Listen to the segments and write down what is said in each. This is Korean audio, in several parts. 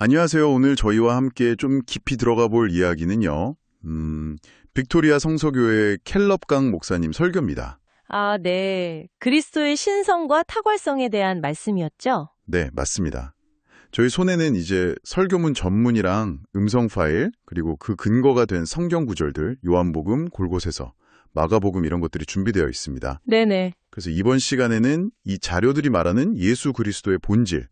안녕하세요. 오늘 저희와 함께 좀 깊이 들어가 볼 이야기는요. 빅토리아 성서교회 켈럽강 목사님 설교입니다. 아, 네. 그리스도의 신성과 탁월성에 대한 말씀이었죠? 네, 맞습니다. 저희 손에는 이제 설교문 전문이랑 음성 파일, 그리고 그 근거가 된 성경 구절들, 요한복음, 골고새서, 마가복음 이런 것들이 준비되어 있습니다. 네네. 그래서 이번 시간에는 이 자료들이 말하는 예수 그리스도의 본질,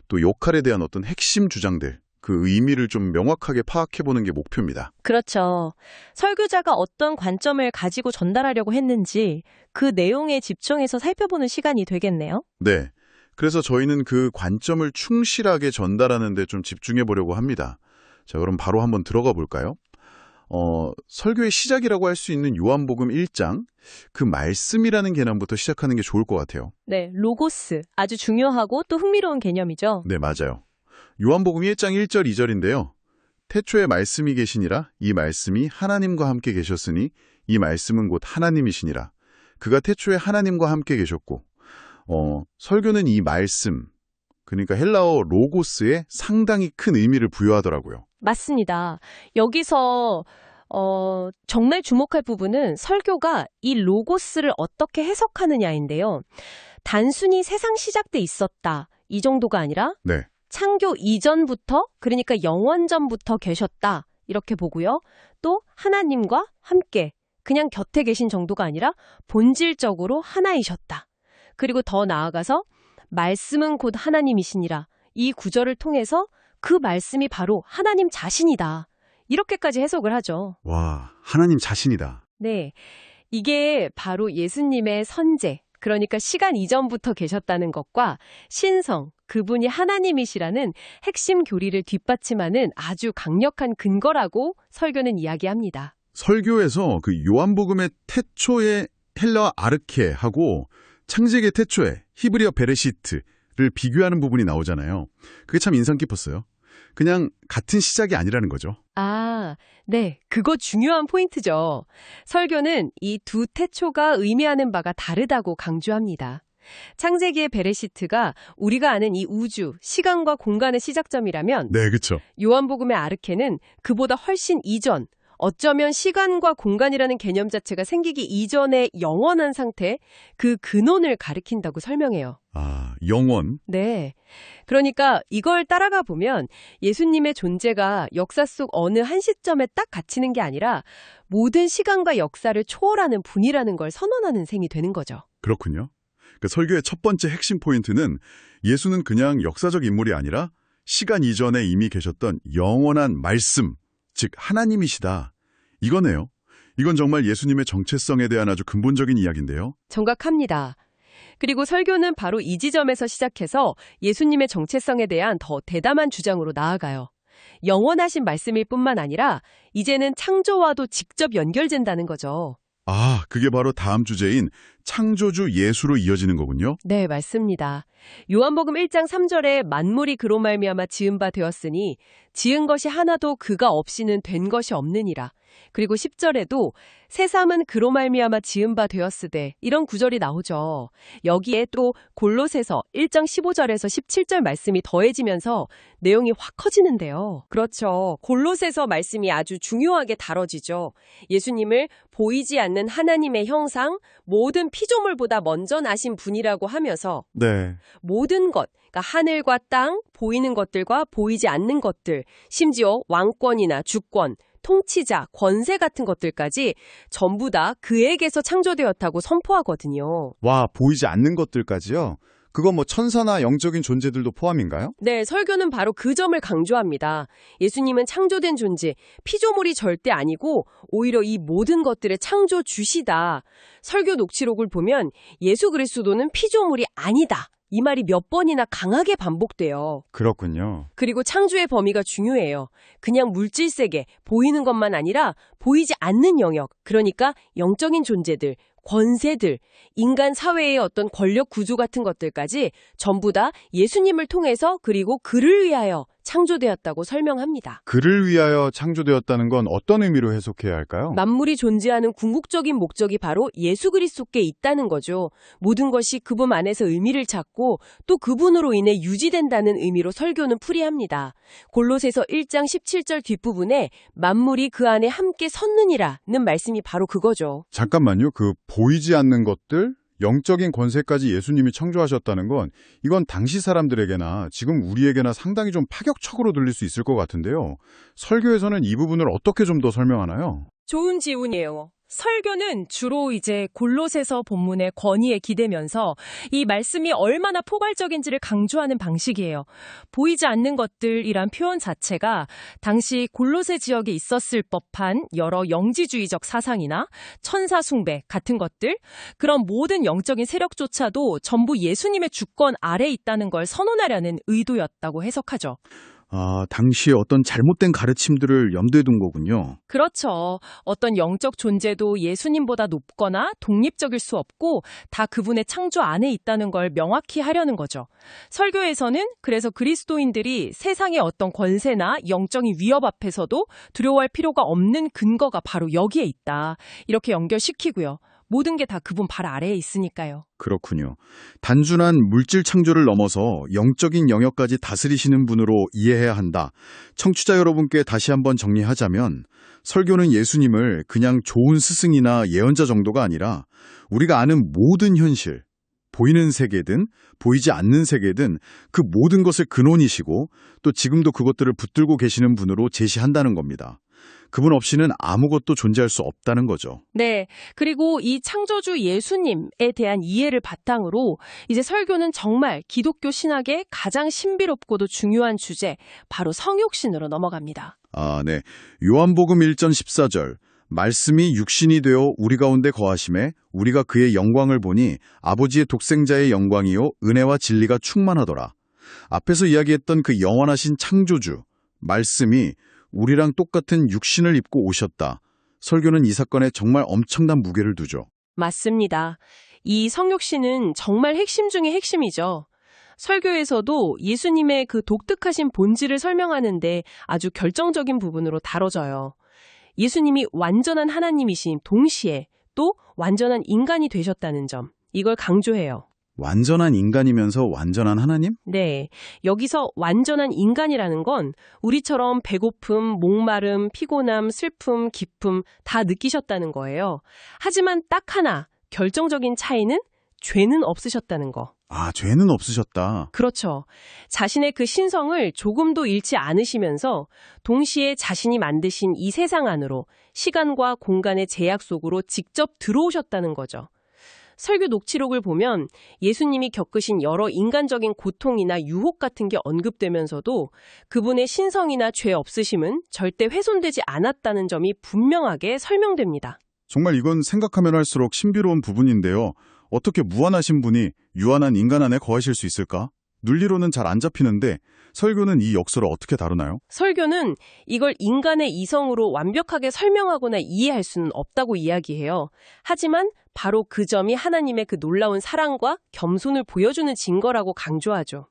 또 역할에 대한 어떤 핵심 주장들, 그 의미를 좀 명확하게 파악해보는 게 목표입니다. 그렇죠. 설교자가 어떤 관점을 가지고 전달하려고 했는지 그 내용에 집중해서 살펴보는 시간이 되겠네요. 네. 그래서 저희는 그 관점을 충실하게 전달하는 데 좀 집중해 보려고 합니다. 자, 그럼 바로 한번 들어가 볼까요? 설교의 시작이라고 할 수 있는 요한복음 1장, 그 말씀이라는 개념부터 시작하는 게 좋을 것 같아요. 네, 로고스. 아주 중요하고 또 흥미로운 개념이죠. 네, 맞아요. 요한복음 1장 1절 2절인데요. 태초에 말씀이 계시니라 이 말씀이 하나님과 함께 계셨으니 이 말씀은 곧 하나님이시니라. 그가 태초에 하나님과 함께 계셨고 설교는 이 말씀, 그러니까 헬라어 로고스에 상당히 큰 의미를 부여하더라고요. 맞습니다. 여기서 정말 주목할 부분은 설교가 이 로고스를 어떻게 해석하느냐인데요. 단순히 세상 시작돼 있었다. 이 정도가 아니라 네, 창조 이전부터, 그러니까 영원전부터 계셨다. 이렇게 보고요. 또 하나님과 함께, 그냥 곁에 계신 정도가 아니라 본질적으로 하나이셨다. 그리고 더 나아가서 말씀은 곧 하나님이시니라. 이 구절을 통해서 그 말씀이 바로 하나님 자신이다. 이렇게까지 해석을 하죠. 와, 하나님 자신이다. 네, 이게 바로 예수님의 선제, 그러니까 시간 이전부터 계셨다는 것과 신성, 그분이 하나님이시라는 핵심 교리를 뒷받침하는 아주 강력한 근거라고 설교는 이야기합니다. 설교에서 그 요한복음의 태초의 헬라어 아르케하고 창세기의 태초에 히브리어 베레시트를 비교하는 부분이 나오잖아요. 그게 참 인상 깊었어요. 그냥 같은 시작이 아니라는 거죠. 아, 네. 그거 중요한 포인트죠. 설교는 이 두 태초가 의미하는 바가 다르다고 강조합니다. 창세기의 베레시트가 우리가 아는 이 우주, 시간과 공간의 시작점이라면 네, 그렇죠. 요한복음의 아르케는 그보다 훨씬 이전, 어쩌면 시간과 공간이라는 개념 자체가 생기기 이전의 영원한 상태, 그 근원을 가리킨다고 설명해요. 아, 영원. 네. 그러니까 이걸 따라가 보면 예수님의 존재가 역사 속 어느 한 시점에 딱 갇히는 게 아니라 모든 시간과 역사를 초월하는 분이라는 걸 선언하는 셈이 되는 거죠. 그렇군요. 그 설교의 첫 번째 핵심 포인트는 예수는 그냥 역사적 인물이 아니라 시간 이전에 이미 계셨던 영원한 말씀, 즉 하나님이시다. 이거네요. 이건 정말 예수님의 정체성에 대한 아주 근본적인 이야기인데요. 정확합니다. 그리고 설교는 바로 이 지점에서 시작해서 예수님의 정체성에 대한 더 대담한 주장으로 나아가요. 영원하신 말씀일 뿐만 아니라 이제는 창조와도 직접 연결된다는 거죠. 아, 그게 바로 다음 주제인 창조주 예수로 이어지는 거군요. 네, 맞습니다. 요한복음 1장 3절에 만물이 그로 말미암아 지은 바 되었으니 지은 것이 하나도 그가 없이는 된 것이 없느니라. 그리고 10절에도 새삼은 그로 말미암아 지은 바 되었으되 이런 구절이 나오죠. 여기에 또 골로새서 1장 15절에서 17절 말씀이 더해지면서 내용이 확 커지는데요. 그렇죠. 골로새서 말씀이 아주 중요하게 다뤄지죠. 예수님을 보이지 않는 하나님의 형상, 모든 피조물보다 먼저 나신 분이라고 하면서 네. 모든 것, 그러니까 하늘과 땅, 보이는 것들과 보이지 않는 것들, 심지어 왕권이나 주권, 통치자, 권세 같은 것들까지 전부 다 그에게서 창조되었다고 선포하거든요. 와, 보이지 않는 것들까지요? 그건 뭐 천사나 영적인 존재들도 포함인가요? 네, 설교는 바로 그 점을 강조합니다. 예수님은 창조된 존재, 피조물이 절대 아니고 오히려 이 모든 것들의 창조주시다. 설교 녹취록을 보면 예수 그리스도는 피조물이 아니다. 이 말이 몇 번이나 강하게 반복돼요. 그렇군요. 그리고 창조의 범위가 중요해요. 그냥 물질 세계, 보이는 것만 아니라 보이지 않는 영역, 그러니까 영적인 존재들, 권세들, 인간 사회의 어떤 권력 구조 같은 것들까지 전부 다 예수님을 통해서 그리고 그를 위하여 창조되었다고 설명합니다. 그를 위하여 창조되었다는 건 어떤 의미로 해석해야 할까요? 만물이 존재하는 궁극적인 목적이 바로 예수 그리스도께 있다는 거죠. 모든 것이 그분 안에서 의미를 찾고 또 그분으로 인해 유지된다는 의미로 설교는 풀이합니다. 골로새서 1장 17절 뒷부분에 만물이 그 안에 함께 섰느니라는 말씀이 바로 그거죠. 잠깐만요. 그 보이지 않는 것들, 영적인 권세까지 예수님이 창조하셨다는 건 이건 당시 사람들에게나 지금 우리에게나 상당히 좀 파격적으로 들릴 수 있을 것 같은데요. 설교에서는 이 부분을 어떻게 좀 더 설명하나요? 좋은 질문이에요. 설교는 주로 이제 골로새서 본문의 권위에 기대면서 이 말씀이 얼마나 포괄적인지를 강조하는 방식이에요. 보이지 않는 것들이란 표현 자체가 당시 골로새 지역에 있었을 법한 여러 영지주의적 사상이나 천사 숭배 같은 것들, 그런 모든 영적인 세력조차도 전부 예수님의 주권 아래에 있다는 걸 선언하려는 의도였다고 해석하죠. 당시에 어떤 잘못된 가르침들을 염두에 둔 거군요. 그렇죠. 어떤 영적 존재도 예수님보다 높거나 독립적일 수 없고 다 그분의 창조 안에 있다는 걸 명확히 하려는 거죠. 설교에서는 그래서 그리스도인들이 세상의 어떤 권세나 영적인 위협 앞에서도 두려워할 필요가 없는 근거가 바로 여기에 있다. 이렇게 연결시키고요. 모든 게 다 그분 발 아래에 있으니까요. 그렇군요. 단순한 물질 창조를 넘어서 영적인 영역까지 다스리시는 분으로 이해해야 한다. 청취자 여러분께 다시 한번 정리하자면 설교는 예수님을 그냥 좋은 스승이나 예언자 정도가 아니라 우리가 아는 모든 현실, 보이는 세계든 보이지 않는 세계든 그 모든 것을 근원이시고 또 지금도 그것들을 붙들고 계시는 분으로 제시한다는 겁니다. 그분 없이는 아무것도 존재할 수 없다는 거죠. 네. 그리고 이 창조주 예수님에 대한 이해를 바탕으로 이제 설교는 정말 기독교 신학의 가장 신비롭고도 중요한 주제, 바로 성육신으로 넘어갑니다. 네. 요한복음 1장 14절. 말씀이 육신이 되어 우리 가운데 거하심에 우리가 그의 영광을 보니 아버지의 독생자의 영광이요 은혜와 진리가 충만하더라. 앞에서 이야기했던 그 영원하신 창조주, 말씀이 우리랑 똑같은 육신을 입고 오셨다. 설교는 이 사건에 정말 엄청난 무게를 두죠. 맞습니다. 이 성육신은 정말 핵심 중의 핵심이죠. 설교에서도 예수님의 그 독특하신 본질을 설명하는데 아주 결정적인 부분으로 다뤄져요. 예수님이 완전한 하나님이신 동시에 또 완전한 인간이 되셨다는 점, 이걸 강조해요. 완전한 인간이면서 완전한 하나님? 네, 여기서 완전한 인간이라는 건 우리처럼 배고픔, 목마름, 피곤함, 슬픔, 기쁨 다 느끼셨다는 거예요. 하지만 딱 하나 결정적인 차이는 죄는 없으셨다는 거. 죄는 없으셨다. 그렇죠. 자신의 그 신성을 조금도 잃지 않으시면서 동시에 자신이 만드신 이 세상 안으로 시간과 공간의 제약 속으로 직접 들어오셨다는 거죠. 설교 녹취록을 보면 예수님이 겪으신 여러 인간적인 고통이나 유혹 같은 게 언급되면서도 그분의 신성이나 죄 없으심은 절대 훼손되지 않았다는 점이 분명하게 설명됩니다. 정말 이건 생각하면 할수록 신비로운 부분인데요. 어떻게 무한하신 분이 유한한 인간 안에 거하실 수 있을까? 논리로는 잘 안 잡히는데 설교는 이 역설을 어떻게 다루나요? 설교는 이걸 인간의 이성으로 완벽하게 설명하거나 이해할 수는 없다고 이야기해요. 하지만 바로 그 점이 하나님의 그 놀라운 사랑과 겸손을 보여주는 증거라고 강조하죠.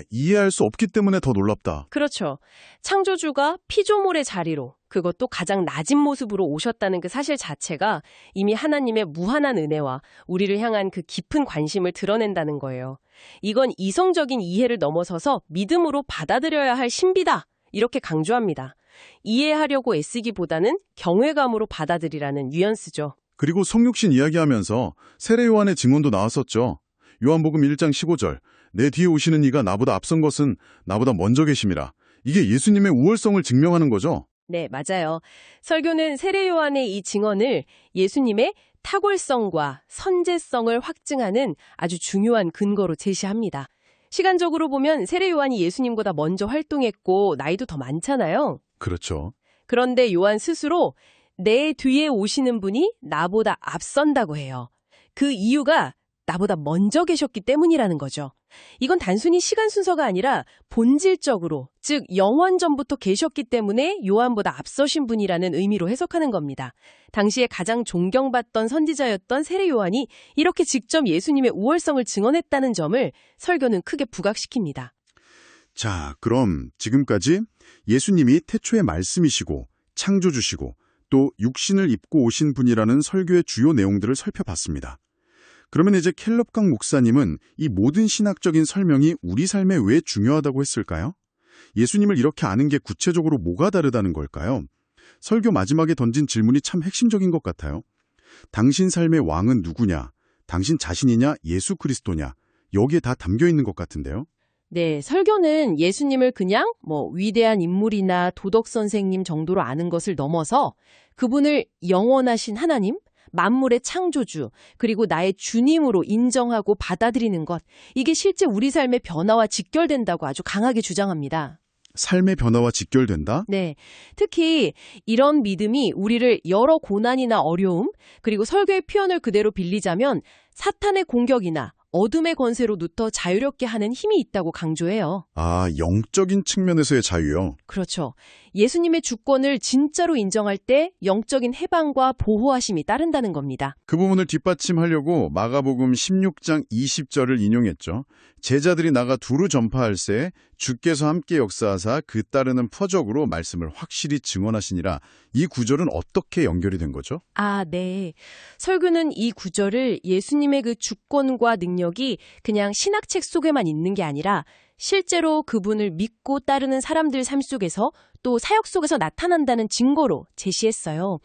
이해할 수 없기 때문에 더 놀랍다. 그렇죠. 창조주가 피조물의 자리로, 그것도 가장 낮은 모습으로 오셨다는 그 사실 자체가 이미 하나님의 무한한 은혜와 우리를 향한 그 깊은 관심을 드러낸다는 거예요. 이건 이성적인 이해를 넘어서서 믿음으로 받아들여야 할 신비다. 이렇게 강조합니다. 이해하려고 애쓰기보다는 경외감으로 받아들이라는 뉘앙스죠. 그리고 성육신 이야기하면서 세례 요한의 증언도 나왔었죠. 요한복음 1장 15절. 내 뒤에 오시는 이가 나보다 앞선 것은 나보다 먼저 계심이라. 이게 예수님의 우월성을 증명하는 거죠. 네, 맞아요. 설교는 세례 요한의 이 증언을 예수님의 탁월성과 선제성을 확증하는 아주 중요한 근거로 제시합니다. 시간적으로 보면 세례 요한이 예수님보다 먼저 활동했고 나이도 더 많잖아요. 그렇죠. 그런데 요한 스스로 내 뒤에 오시는 분이 나보다 앞선다고 해요. 그 이유가 나보다 먼저 계셨기 때문이라는 거죠. 이건 단순히 시간 순서가 아니라 본질적으로, 즉 영원전부터 계셨기 때문에 요한보다 앞서신 분이라는 의미로 해석하는 겁니다. 당시에 가장 존경받던 선지자였던 세례 요한이 이렇게 직접 예수님의 우월성을 증언했다는 점을 설교는 크게 부각시킵니다. 자, 그럼 지금까지 예수님이 태초의 말씀이시고 창조주시고 또 육신을 입고 오신 분이라는 설교의 주요 내용들을 살펴봤습니다. 그러면 이제 켈럽강 목사님은 이 모든 신학적인 설명이 우리 삶에 왜 중요하다고 했을까요? 예수님을 이렇게 아는 게 구체적으로 뭐가 다르다는 걸까요? 설교 마지막에 던진 질문이 참 핵심적인 것 같아요. 당신 삶의 왕은 누구냐? 당신 자신이냐? 예수 그리스도냐? 여기에 다 담겨 있는 것 같은데요. 네, 설교는 예수님을 그냥 위대한 인물이나 도덕 선생님 정도로 아는 것을 넘어서 그분을 영원하신 하나님, 만물의 창조주, 그리고 나의 주님으로 인정하고 받아들이는 것, 이게 실제 우리 삶의 변화와 직결된다고 아주 강하게 주장합니다. 삶의 변화와 직결된다? 네, 특히 이런 믿음이 우리를 여러 고난이나 어려움, 그리고 설교의 표현을 그대로 빌리자면 사탄의 공격이나 어둠의 권세로부터 자유롭게 하는 힘이 있다고 강조해요. 아, 영적인 측면에서의 자유요. 그렇죠. 예수님의 주권을 진짜로 인정할 때 영적인 해방과 보호하심이 따른다는 겁니다. 그 부분을 뒷받침하려고 마가복음 16장 20절을 인용했죠. 제자들이 나가 두루 전파할새 주께서 함께 역사하사 그 따르는 표적으로 말씀을 확실히 증언하시니라. 이 구절은 어떻게 연결이 된 거죠? 아, 네. 설교는 이 구절을 예수님의 그 주권과 능력이 그냥 신학책 속에만 있는 게 아니라 실제로 그분을 믿고 따르는 사람들 삶 속에서 또 사역 속에서 나타난다는 증거로 제시했어요.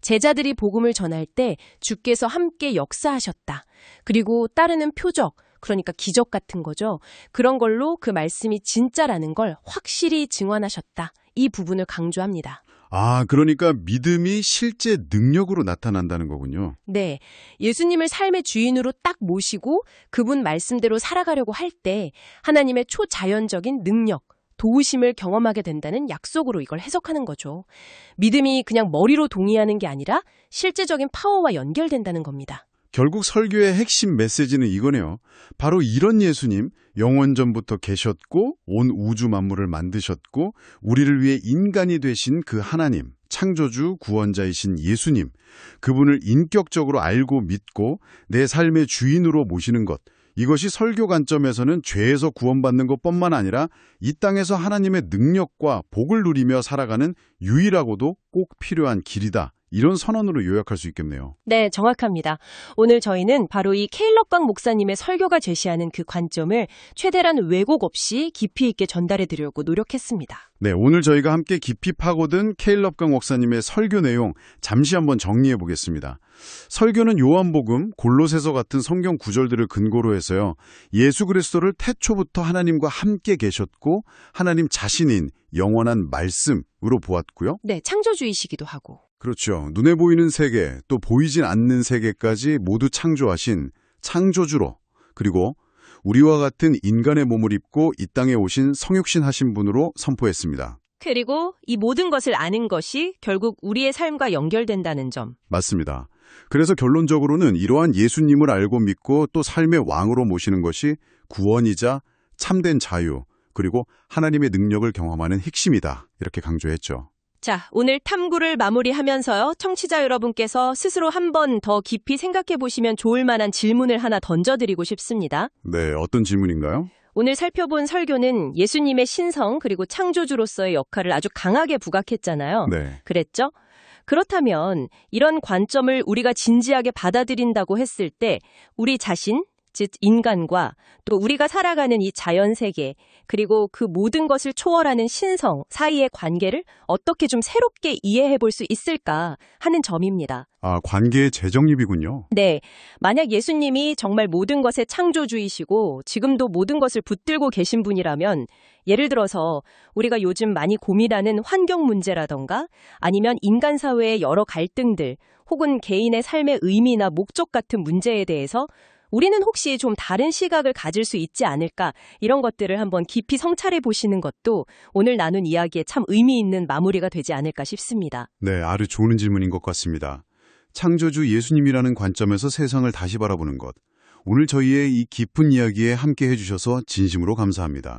제자들이 복음을 전할 때 주께서 함께 역사하셨다. 그리고 따르는 표적, 그러니까 기적 같은 거죠. 그런 걸로 그 말씀이 진짜라는 걸 확실히 증언하셨다. 이 부분을 강조합니다. 아, 그러니까 믿음이 실제 능력으로 나타난다는 거군요. 네, 예수님을 삶의 주인으로 딱 모시고 그분 말씀대로 살아가려고 할 때 하나님의 초자연적인 능력, 도우심을 경험하게 된다는 약속으로 이걸 해석하는 거죠. 믿음이 그냥 머리로 동의하는 게 아니라 실제적인 파워와 연결된다는 겁니다. 결국 설교의 핵심 메시지는 이거네요. 바로 이런 예수님, 영원전부터 계셨고 온 우주 만물을 만드셨고 우리를 위해 인간이 되신 그 하나님, 창조주 구원자이신 예수님, 그분을 인격적으로 알고 믿고 내 삶의 주인으로 모시는 것, 이것이 설교 관점에서는 죄에서 구원받는 것뿐만 아니라 이 땅에서 하나님의 능력과 복을 누리며 살아가는 유일하고도 꼭 필요한 길이다. 이런 선언으로 요약할 수 있겠네요. 네, 정확합니다. 오늘 저희는 바로 이 케일럽강 목사님의 설교가 제시하는 그 관점을 최대한 왜곡 없이 깊이 있게 전달해 드리려고 노력했습니다. 네, 오늘 저희가 함께 깊이 파고든 케일럽강 목사님의 설교 내용 잠시 한번 정리해 보겠습니다. 설교는 요한복음, 골로새서 같은 성경 구절들을 근거로 해서요. 예수 그리스도를 태초부터 하나님과 함께 계셨고 하나님 자신인 영원한 말씀으로 보았고요. 네, 창조주이시기도 하고. 그렇죠. 눈에 보이는 세계, 또 보이진 않는 세계까지 모두 창조하신 창조주로, 그리고 우리와 같은 인간의 몸을 입고 이 땅에 오신 성육신 하신 분으로 선포했습니다. 그리고 이 모든 것을 아는 것이 결국 우리의 삶과 연결된다는 점. 맞습니다. 그래서 결론적으로는 이러한 예수님을 알고 믿고 또 삶의 왕으로 모시는 것이 구원이자 참된 자유, 그리고 하나님의 능력을 경험하는 핵심이다. 이렇게 강조했죠. 자, 오늘 탐구를 마무리하면서요. 청취자 여러분께서 스스로 한 번 더 깊이 생각해 보시면 좋을 만한 질문을 하나 던져드리고 싶습니다. 네, 어떤 질문인가요? 오늘 살펴본 설교는 예수님의 신성 그리고 창조주로서의 역할을 아주 강하게 부각했잖아요. 네. 그랬죠? 그렇다면 이런 관점을 우리가 진지하게 받아들인다고 했을 때 우리 자신, 즉 인간과 또 우리가 살아가는 이 자연세계 그리고 그 모든 것을 초월하는 신성 사이의 관계를 어떻게 좀 새롭게 이해해 볼 수 있을까 하는 점입니다. 아, 관계의 재정립이군요. 네, 만약 예수님이 정말 모든 것의 창조주이시고 지금도 모든 것을 붙들고 계신 분이라면 예를 들어서 우리가 요즘 많이 고민하는 환경 문제라던가 아니면 인간 사회의 여러 갈등들 혹은 개인의 삶의 의미나 목적 같은 문제에 대해서 우리는 혹시 좀 다른 시각을 가질 수 있지 않을까 이런 것들을 한번 깊이 성찰해 보시는 것도 오늘 나눈 이야기에 참 의미 있는 마무리가 되지 않을까 싶습니다. 네, 아주 좋은 질문인 것 같습니다. 창조주 예수님이라는 관점에서 세상을 다시 바라보는 것. 오늘 저희의 이 깊은 이야기에 함께 해주셔서 진심으로 감사합니다.